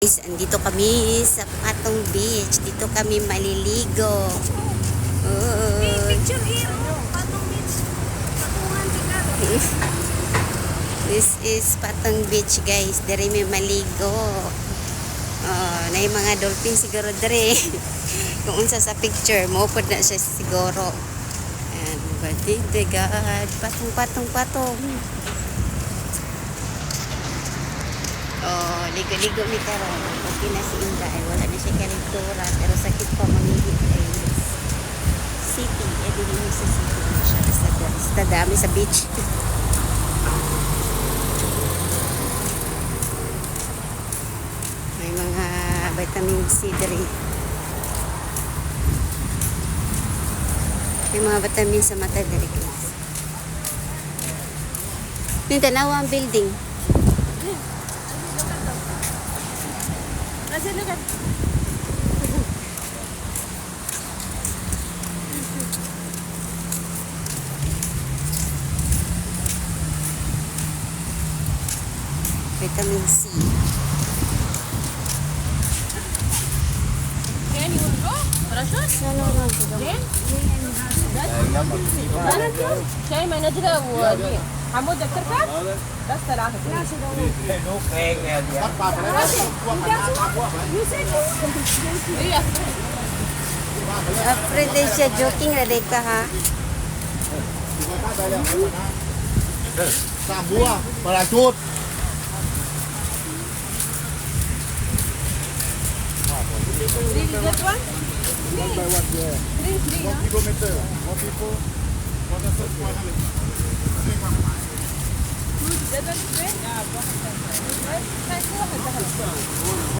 guys, andito kami sa Patong Beach. Dito kami maliligo. Picture here, Patong Beach. Patungan tingnan. This is Patong Beach guys. Dari may maligo. Na yung mga dolphin siguro dari. Kung unsa sa picture, maupod na siya siguro. And but my God, patong. Ligo-ligo mi karon. Okay na si Inda. Ay, wala na siya kaligtura. Pero sakit pa mamihit ay city. Dili mo sa city na siya. Basta dami sa beach. May mga vitamin C diri. May mga vitamin sa mata diri guys. Yung tanawa ang building. Nasa lugar. Vitamin C. Ken, you wanna go? Parachute? No. Ken? شاي ما ندري ودي حمود دكتور بس ثلاثة Afraid siya joking ready ka ha. Sa buah, parachute. That one? One by one, yeah. One kilometer. One people. One person, 100. That one is great? Yeah,